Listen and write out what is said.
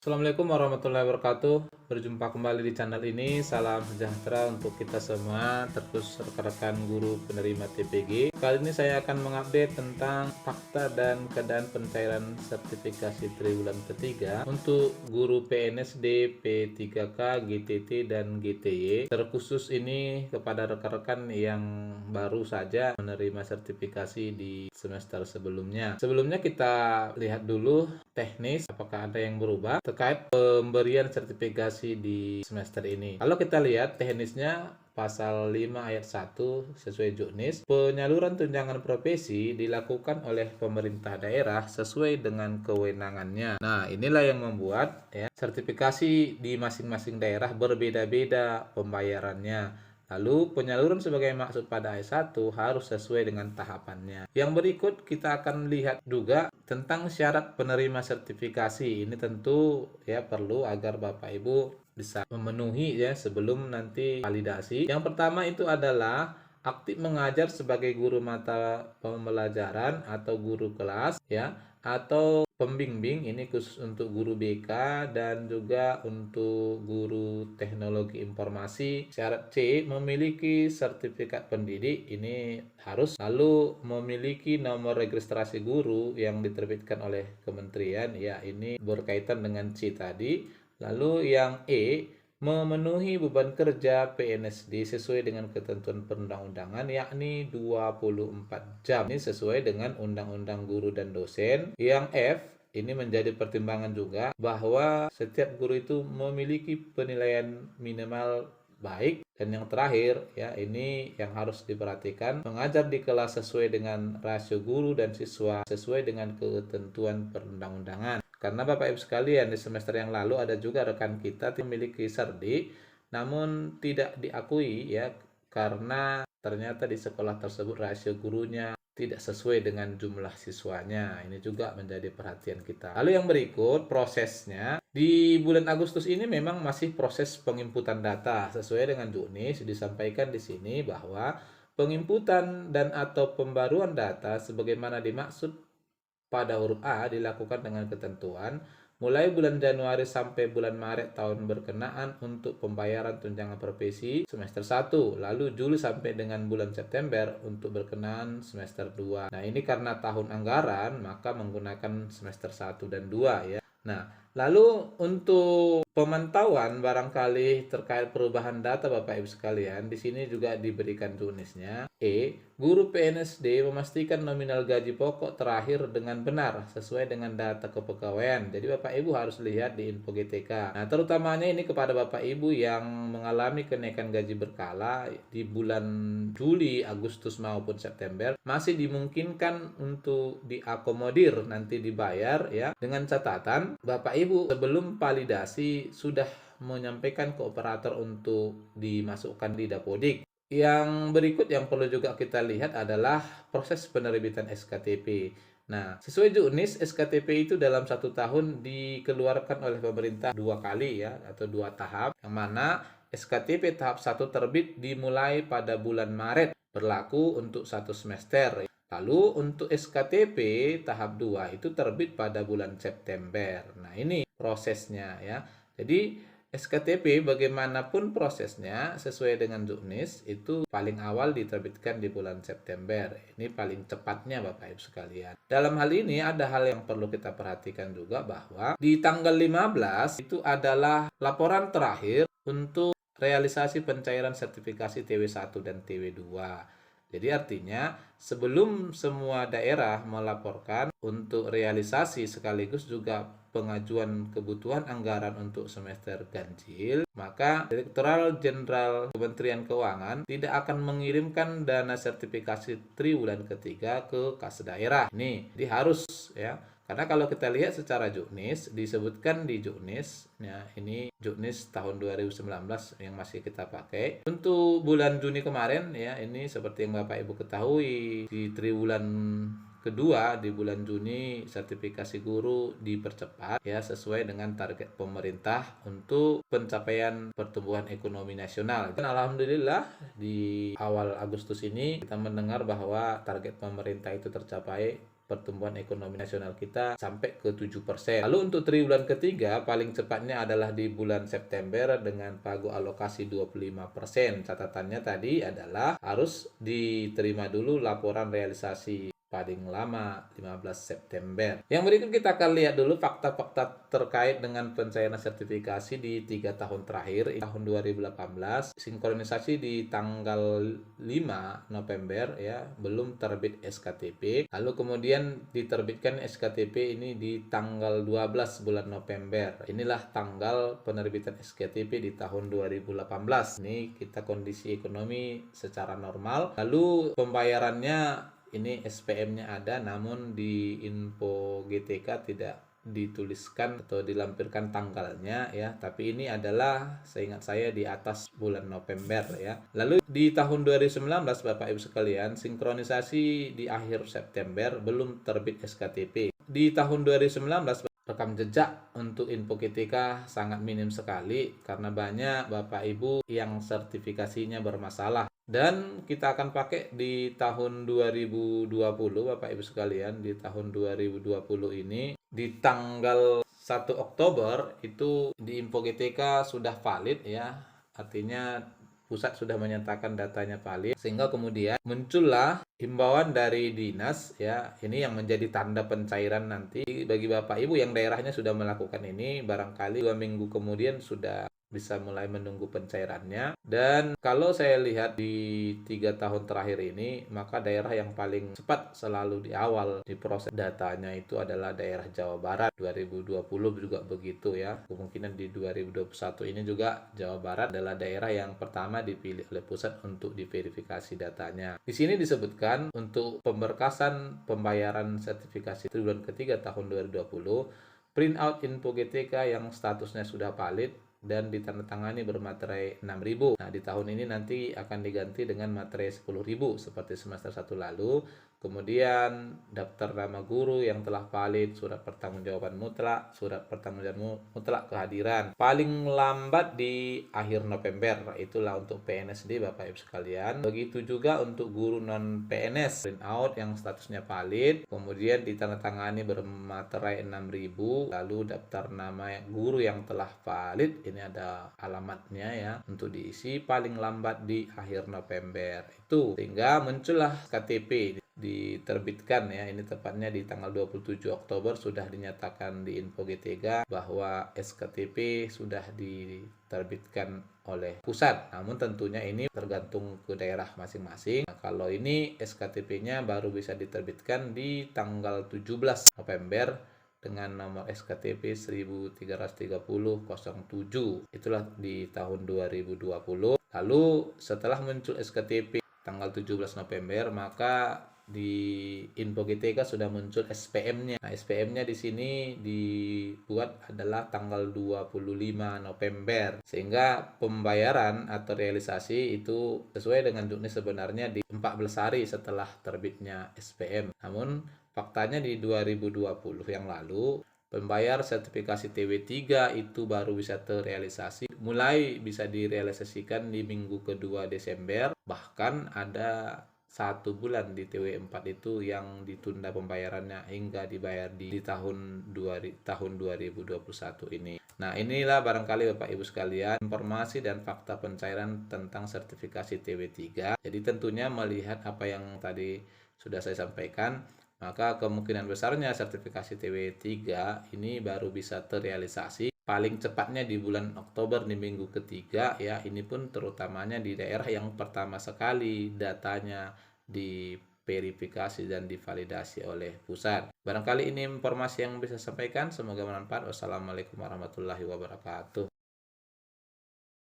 Assalamualaikum warahmatullahi wabarakatuh. Berjumpa kembali di channel ini. Salam sejahtera untuk kita semua, terkhusus rekan-rekan guru penerima TPG. Kali ini saya akan mengupdate tentang fakta dan keadaan pencairan sertifikasi triwulan ketiga untuk guru PNSD, P3K, GTT, dan GTY. Terkhusus ini kepada rekan-rekan yang baru saja menerima sertifikasi di semester sebelumnya. Sebelumnya kita lihat dulu teknis apakah ada yang berubah terkait pemberian sertifikasi di semester ini. Kalau kita lihat teknisnya pasal 5 ayat 1 sesuai Juknis, penyaluran tunjangan profesi dilakukan oleh pemerintah daerah sesuai dengan kewenangannya. Nah, inilah yang membuat sertifikasi di masing-masing daerah berbeda-beda pembayarannya. Lalu penyaluran sebagai maksud pada ayat 1 harus sesuai dengan tahapannya. Yang berikut kita akan lihat juga tentang syarat penerima sertifikasi. Ini tentu perlu agar Bapak Ibu bisa memenuhi sebelum nanti validasi. Yang pertama itu adalah aktif mengajar sebagai guru mata pembelajaran atau guru kelas atau pembimbing, ini khusus untuk guru BK dan juga untuk guru teknologi informasi. Syarat C, memiliki sertifikat pendidik, ini harus lalu memiliki nomor registrasi guru yang diterbitkan oleh kementerian, ini berkaitan dengan C tadi. Lalu yang E, memenuhi beban kerja PNSD sesuai dengan ketentuan perundang-undangan, yakni 24 jam. Ini sesuai dengan Undang-Undang Guru dan Dosen. Yang F, ini menjadi pertimbangan juga bahwa setiap guru itu memiliki penilaian minimal baik. Dan yang terakhir ini yang harus diperhatikan, mengajar di kelas sesuai dengan rasio guru dan siswa sesuai dengan ketentuan perundang-undangan. Karena Bapak Ibu sekalian, di semester yang lalu ada juga rekan kita yang memiliki serdi namun tidak diakui karena ternyata di sekolah tersebut rasio gurunya tidak sesuai dengan jumlah siswanya. Ini juga menjadi perhatian kita. Lalu yang berikut prosesnya. Di bulan Agustus ini memang masih proses penginputan data sesuai dengan Juknis. Disampaikan di sini bahwa penginputan dan atau pembaruan data sebagaimana dimaksud pada huruf A dilakukan dengan ketentuan mulai bulan Januari sampai bulan Maret tahun berkenaan untuk pembayaran tunjangan profesi semester 1, lalu Juli sampai dengan bulan September untuk berkenaan semester 2. Nah, ini karena tahun anggaran maka menggunakan semester 1 dan 2 ya. Nah, lalu untuk pemantauan barangkali terkait perubahan data Bapak Ibu sekalian, di sini juga diberikan tulisnya. Guru PNSD memastikan nominal gaji pokok terakhir dengan benar sesuai dengan data kepegawaian. Jadi Bapak Ibu harus lihat di info GTK. Nah, terutamanya ini kepada Bapak Ibu yang mengalami kenaikan gaji berkala di bulan Juli, Agustus maupun September, masih dimungkinkan untuk diakomodir nanti dibayar dengan catatan Bapak Ibu sebelum validasi sudah menyampaikan ke operator untuk dimasukkan di Dapodik. Yang berikut yang perlu juga kita lihat adalah proses penerbitan SKTP. Nah, sesuai Juknis, SKTP itu dalam 1 tahun dikeluarkan oleh pemerintah 2 kali atau 2 tahap. Yang mana SKTP tahap 1 terbit dimulai pada bulan Maret, berlaku untuk 1 semester. Lalu untuk SKTP tahap 2 itu terbit pada bulan September. Nah, ini prosesnya Jadi SKTP bagaimanapun prosesnya sesuai dengan Juknis itu paling awal diterbitkan di bulan September. Ini paling cepatnya Bapak Ibu sekalian. Dalam hal ini ada hal yang perlu kita perhatikan juga bahwa di tanggal 15 itu adalah laporan terakhir untuk realisasi pencairan sertifikasi TW1 dan TW2. Jadi artinya sebelum semua daerah melaporkan untuk realisasi sekaligus juga pengajuan kebutuhan anggaran untuk semester ganjil, maka Direktorat Jenderal Kementerian Keuangan tidak akan mengirimkan dana sertifikasi triwulan ketiga ke kas daerah. Ini harus karena kalau kita lihat secara Juknis, disebutkan di Juknis, ini Juknis tahun 2019 yang masih kita pakai. Untuk bulan Juni kemarin ini seperti yang Bapak Ibu ketahui, di triwulan kedua di bulan Juni sertifikasi guru dipercepat sesuai dengan target pemerintah untuk pencapaian pertumbuhan ekonomi nasional. Dan alhamdulillah di awal Agustus ini kita mendengar bahwa target pemerintah itu tercapai pertumbuhan ekonomi nasional kita sampai ke 7%. Lalu untuk triwulan ketiga paling cepatnya adalah di bulan September dengan pagu alokasi 25%. Catatannya tadi adalah harus diterima dulu laporan realisasi paling lama 15 September. Yang berikut kita akan lihat dulu fakta-fakta terkait dengan pencairan sertifikasi di 3 tahun terakhir. Tahun 2018 sinkronisasi di tanggal 5 November ya, belum terbit SKTP. Lalu kemudian diterbitkan SKTP ini di tanggal 12 bulan November. Inilah tanggal penerbitan SKTP di tahun 2018. Ini kita kondisi ekonomi secara normal. Lalu pembayarannya ini SPM-nya ada, namun di info GTK tidak dituliskan atau dilampirkan tanggalnya ya, tapi ini adalah seingat saya di atas bulan November ya. Lalu di tahun 2019 Bapak Ibu sekalian, sinkronisasi di akhir September, belum terbit SKTP. Di tahun 2019 rekam jejak untuk info GTK sangat minim sekali karena banyak Bapak Ibu yang sertifikasinya bermasalah. Dan kita akan pakai di tahun 2020 Bapak Ibu sekalian. Di tahun 2020 ini di tanggal 1 Oktober itu di info GTK sudah valid ya. Artinya pusat sudah menyatakan datanya valid, sehingga kemudian muncullah himbauan dari dinas ya. Ini yang menjadi tanda pencairan nanti bagi Bapak Ibu yang daerahnya sudah melakukan ini, barangkali 2 minggu kemudian sudah bisa mulai menunggu pencairannya. Dan kalau saya lihat di 3 tahun terakhir ini, maka daerah yang paling cepat selalu di awal di proses datanya itu adalah daerah Jawa Barat. 2020 juga begitu ya. Kemungkinan di 2021 ini juga Jawa Barat adalah daerah yang pertama dipilih oleh pusat untuk diverifikasi datanya. Di sini disebutkan untuk pemberkasan pembayaran sertifikasi triwulan ketiga tahun 2020, print out info GTK yang statusnya sudah valid dan ditandatangani bermaterai 6.000. Nah, di tahun ini nanti akan diganti dengan materai 10.000 seperti semester 1 lalu. Kemudian daftar nama guru yang telah valid, surat pertanggungjawaban mutlak, surat pertanggungjawaban mutlak kehadiran. Paling lambat di akhir November, itulah untuk PNSD Bapak Ibu sekalian. Begitu juga untuk guru non PNS, print out yang statusnya valid, kemudian ditandatangani bermaterai 6.000, lalu daftar nama guru yang telah valid, ini ada alamatnya ya, untuk diisi paling lambat di akhir November itu, sehingga muncullah KTP diterbitkan ya. Ini tepatnya di tanggal 27 Oktober sudah dinyatakan di info GTK bahwa SKTP sudah diterbitkan oleh pusat. Namun tentunya ini tergantung ke daerah masing-masing. Nah, kalau ini SKTP-nya baru bisa diterbitkan di tanggal 17 November dengan nomor SKTP 133007. Itulah di tahun 2020. Lalu setelah muncul SKTP tanggal 17 November, maka di info GTK sudah muncul SPM-nya. Nah, SPM-nya di sini dibuat adalah tanggal 25 November. Sehingga pembayaran atau realisasi itu sesuai dengan juknis sebenarnya di 14 hari setelah terbitnya SPM. Namun faktanya di 2020 yang lalu pembayar sertifikasi TW3 itu baru bisa terrealisasi, mulai bisa direalisasikan di minggu kedua Desember. Bahkan ada 1 bulan di TW4 itu yang ditunda pembayarannya hingga dibayar di tahun 2021 ini. Nah, inilah barangkali Bapak Ibu sekalian informasi dan fakta pencairan tentang sertifikasi TW3. Jadi tentunya melihat apa yang tadi sudah saya sampaikan, maka kemungkinan besarnya sertifikasi TW3 ini baru bisa terrealisasi paling cepatnya di bulan Oktober di minggu ketiga ya. Ini pun terutamanya di daerah yang pertama sekali datanya diverifikasi dan divalidasi oleh pusat. Barangkali ini informasi yang bisa saya sampaikan, semoga bermanfaat. Wassalamualaikum warahmatullahi wabarakatuh.